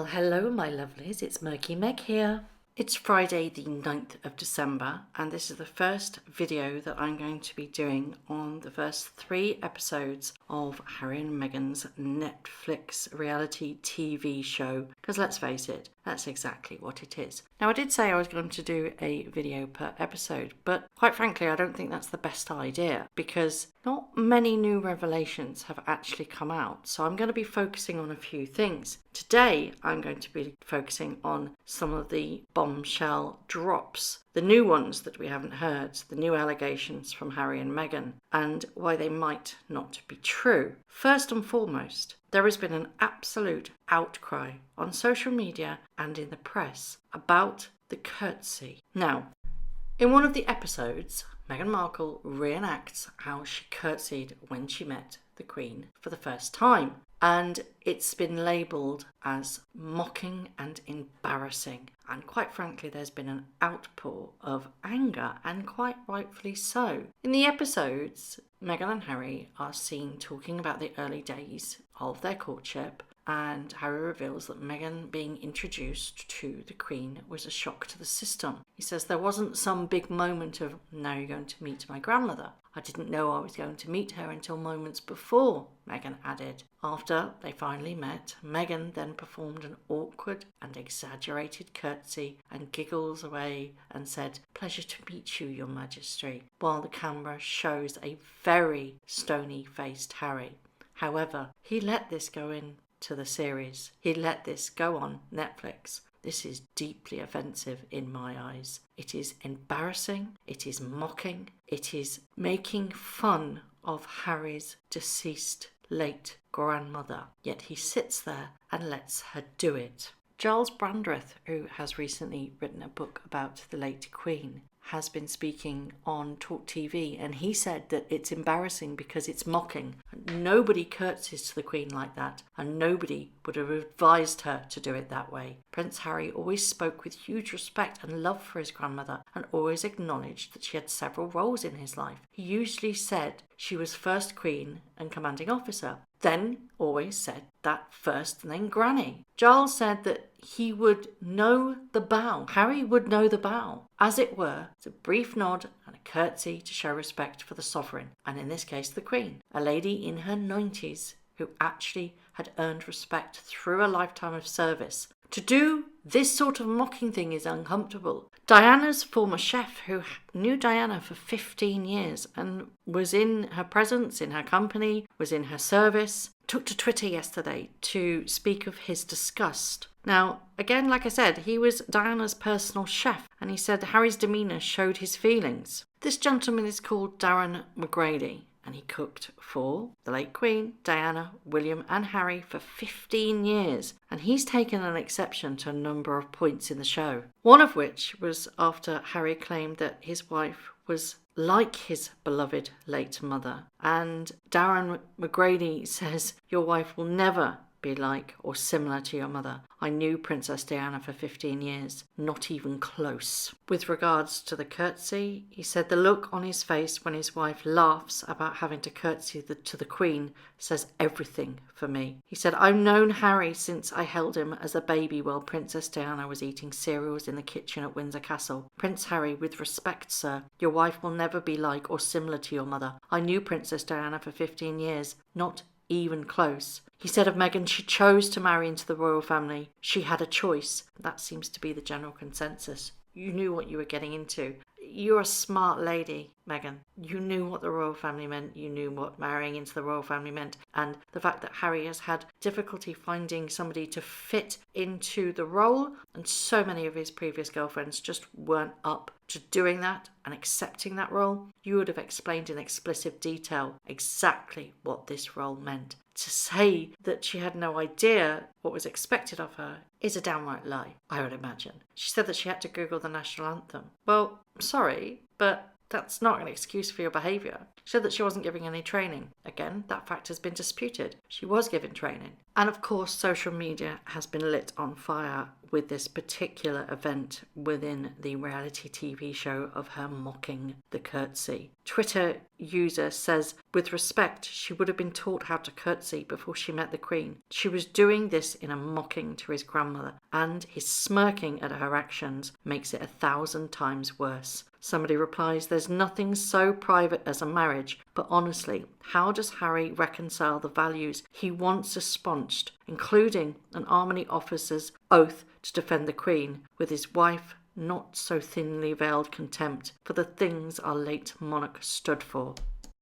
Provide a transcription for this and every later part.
Well, hello my lovelies, it's Murky Meg here. It's Friday the 9th of December and this is the first video that I'm going to be doing on the first 3 episodes of Harry and Meghan's Netflix reality TV show. Because let's face it, that's exactly what it is. Now I did say I was going to do a video per episode, but quite frankly I don't think that's the best idea because not many new revelations have actually come out. So I'm going to be focusing on a few things. Today I'm going to be focusing on some of the bombshell drops, the new ones that we haven't heard, the new allegations from Harry and Meghan, and why they might not be true. First and foremost, there has been an absolute outcry on social media and in the press about the curtsy. Now, in one of the episodes, Meghan Markle reenacts how she curtsied when she met the Queen for the first time. And it's been labelled as mocking and embarrassing. And quite frankly, there's been an outpour of anger, and quite rightfully so. In the episodes, Meghan and Harry are seen talking about the early days of their courtship, and Harry reveals that Meghan being introduced to the Queen was a shock to the system. He says there wasn't some big moment of, now you're going to meet my grandmother. I didn't know I was going to meet her until moments before, Meghan added. After they finally met, Meghan then performed an awkward and exaggerated curtsy and giggles away and said, "Pleasure to meet you, Your Majesty," while the camera shows a very stony-faced Harry. However, he let this go into the series. He let this go on Netflix. This is deeply offensive in my eyes. It is embarrassing, it is mocking, it is making fun of Harry's deceased late grandmother. Yet he sits there and lets her do it. Giles Brandreth, who has recently written a book about the late Queen, has been speaking on Talk TV, and he said that it's embarrassing because it's mocking. Nobody curtsies to the Queen like that, and nobody would have advised her to do it that way. Prince Harry always spoke with huge respect and love for his grandmother, and always acknowledged that she had several roles in his life. He usually said she was first Queen and commanding officer, then always said that first and then Granny. Giles said that he would know the bow. Harry would know the bow. As it were, it's a brief nod and a curtsy to show respect for the sovereign, and in this case the Queen, a lady in her 90s who actually had earned respect through a lifetime of service. To do this sort of mocking thing is uncomfortable. Diana's former chef, who knew Diana for 15 years and was in her presence, in her company, was in her service, took to Twitter yesterday to speak of his disgust. Now, again, like I said, he was Diana's personal chef, and he said Harry's demeanour showed his feelings. This gentleman is called Darren McGrady, and he cooked for the late Queen, Diana, William and Harry for 15 years, and he's taken an exception to a number of points in the show. One of which was after Harry claimed that his wife was like his beloved late mother, and Darren McGrady says, "Your wife will never be like or similar to your mother. I knew Princess Diana for 15 years, not even close." With regards to the curtsy, he said the look on his face when his wife laughs about having to curtsy to the Queen says everything for me. He said, "I've known Harry since I held him as a baby while Princess Diana was eating cereals in the kitchen at Windsor Castle. Prince Harry, with respect, sir, your wife will never be like or similar to your mother. I knew Princess Diana for 15 years, not even close." He said of Meghan, she chose to marry into the royal family. She had a choice. That seems to be the general consensus. You knew what you were getting into. You're a smart lady, Meghan. You knew what the royal family meant. You knew what marrying into the royal family meant. And the fact that Harry has had difficulty finding somebody to fit into the role, and so many of his previous girlfriends just weren't up to doing that and accepting that role, you would have explained in explicit detail exactly what this role meant. To say that she had no idea what was expected of her is a downright lie, I would imagine. She said that she had to Google the national anthem. Well, sorry, but that's not an excuse for your behaviour. She said that she wasn't giving any training. Again, that fact has been disputed. She was given training. And of course, social media has been lit on fire with this particular event within the reality TV show of her mocking the curtsy. Twitter user says, with respect, she would have been taught how to curtsy before she met the Queen. She was doing this in a mocking to his grandmother, and his smirking at her actions makes it 1,000 times worse. Somebody replies, there's nothing so private as a marriage, but honestly, how does Harry reconcile the values he once esponged, including an Army officer's oath to defend the Queen, with his wife not so thinly veiled contempt for the things our late monarch stood for?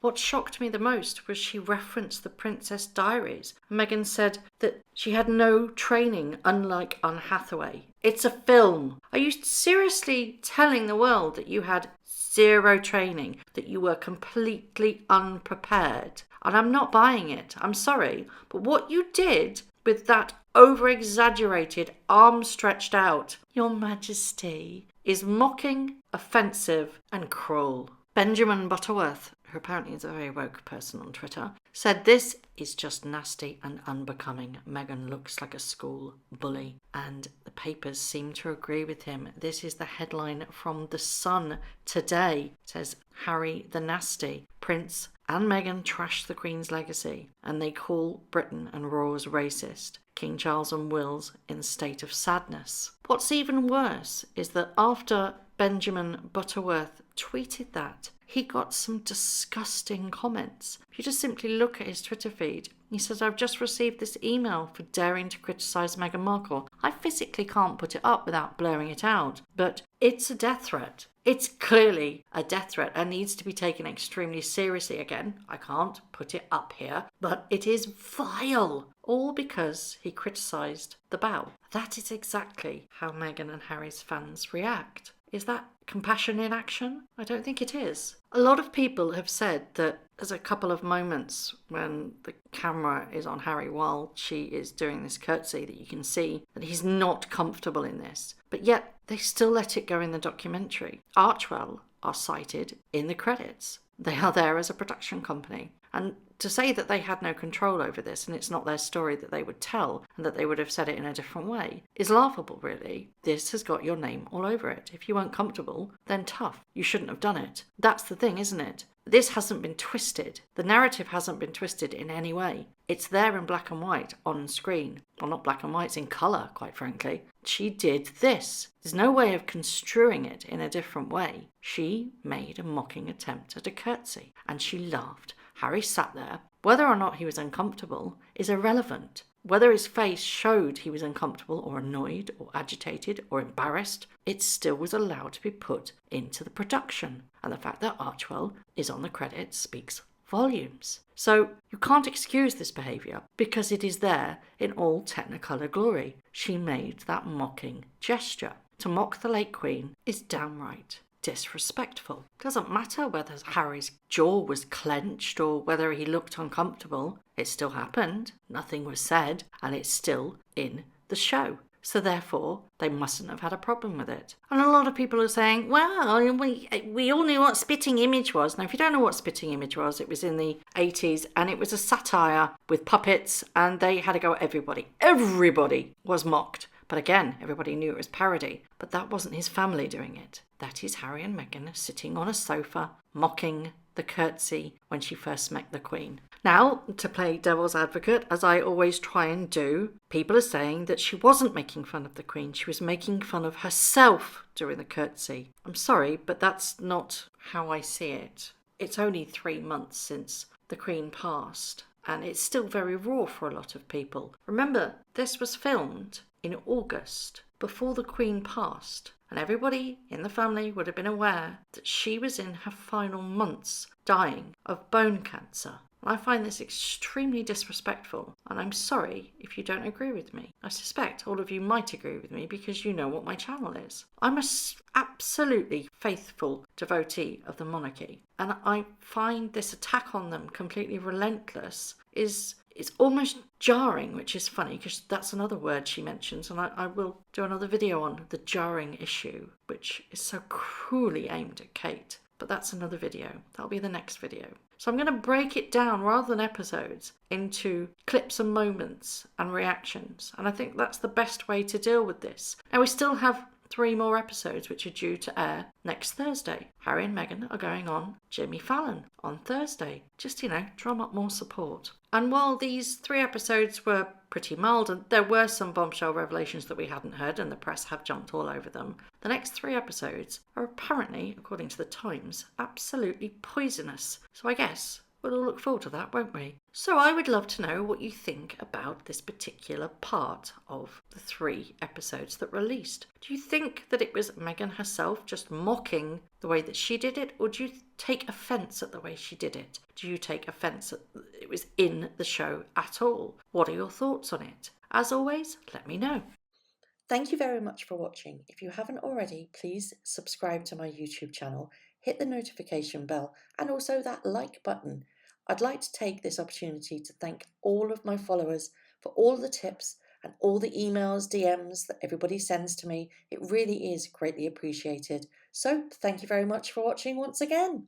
What shocked me the most was she referenced the Princess Diaries. Meghan said that she had no training, unlike Anne Hathaway. It's a film. Are you seriously telling the world that you had zero training, that you were completely unprepared? And I'm not buying it. I'm sorry. But what you did with that over-exaggerated, arm stretched out, Your Majesty, is mocking, offensive and cruel. Benjamin Butterworth, who apparently is a very woke person on Twitter, said this is just nasty and unbecoming. Meghan looks like a school bully. And the papers seem to agree with him. This is the headline from The Sun today. It says, Harry the Nasty. Prince and Meghan trash the Queen's legacy, and they call Britain and roars racist. King Charles and Wills in a state of sadness. What's even worse is that after Benjamin Butterworth tweeted that, he got some disgusting comments. If you just simply look at his Twitter feed, he says, I've just received this email for daring to criticise Meghan Markle. I physically can't put it up without blurring it out, but it's a death threat. It's clearly a death threat and needs to be taken extremely seriously. Again, I can't put it up here, but it is vile. All because he criticised the bow. That is exactly how Meghan and Harry's fans react. Is that compassion in action? I don't think it is. A lot of people have said that there's a couple of moments when the camera is on Harry while she is doing this curtsy that you can see that he's not comfortable in this. But yet they still let it go in the documentary. Archwell are cited in the credits. They are there as a production company. And to say that they had no control over this and it's not their story that they would tell and that they would have said it in a different way is laughable, really. This has got your name all over it. If you weren't comfortable, then tough. You shouldn't have done it. That's the thing, isn't it? This hasn't been twisted. The narrative hasn't been twisted in any way. It's there in black and white on screen. Well, not black and white, it's in colour, quite frankly. She did this. There's no way of construing it in a different way. She made a mocking attempt at a curtsy and she laughed. Harry sat there. Whether or not he was uncomfortable is irrelevant. Whether his face showed he was uncomfortable or annoyed or agitated or embarrassed, it still was allowed to be put into the production. And the fact that Archwell is on the credits speaks volumes. So you can't excuse this behaviour because it is there in all technicolor glory. She made that mocking gesture. To mock the late Queen is downright disrespectful. Doesn't matter whether Harry's jaw was clenched or whether he looked uncomfortable. It still happened. Nothing was said, and it's still in the show. So therefore, they mustn't have had a problem with it. And a lot of people are saying, well, we all knew what Spitting Image was. Now, if you don't know what Spitting Image was, it was in the 80s, and it was a satire with puppets, and they had to go at everybody. Everybody was mocked. But again, everybody knew it was parody. But that wasn't his family doing it. That is Harry and Meghan sitting on a sofa, mocking the curtsy when she first met the Queen. Now, to play devil's advocate, as I always try and do, people are saying that she wasn't making fun of the Queen. She was making fun of herself during the curtsy. I'm sorry, but that's not how I see it. It's only 3 months since the Queen passed, and it's still very raw for a lot of people. Remember, this was filmed in August, before the Queen passed, and everybody in the family would have been aware that she was in her final months dying of bone cancer. And I find this extremely disrespectful, and I'm sorry if you don't agree with me. I suspect all of you might agree with me because you know what my channel is. I'm a absolutely faithful devotee of the monarchy, and I find this attack on them completely relentless it's almost jarring, which is funny because that's another word she mentions, and I will do another video on the jarring issue, which is so cruelly aimed at Kate. But that's another video. That'll be the next video. So I'm going to break it down rather than episodes into clips and moments and reactions. And I think that's the best way to deal with this. Now, we still have 3 more episodes which are due to air next Thursday. Harry and Meghan are going on Jimmy Fallon on Thursday. Just, drum up more support. And while these 3 episodes were pretty mild, and there were some bombshell revelations that we hadn't heard and the press have jumped all over them, the next 3 episodes are apparently, according to the Times, absolutely poisonous. So I guess we'll all look forward to that, won't we? So I would love to know what you think about this particular part of the 3 episodes that released. Do you think that it was Meghan herself just mocking the way that she did it, or do you take offence at the way she did it? Do you take offence that it was in the show at all? What are your thoughts on it? As always, let me know. Thank you very much for watching. If you haven't already, please subscribe to my YouTube channel, hit the notification bell, and also that like button. I'd like to take this opportunity to thank all of my followers for all the tips and all the emails, DMs that everybody sends to me. It really is greatly appreciated. So thank you very much for watching once again.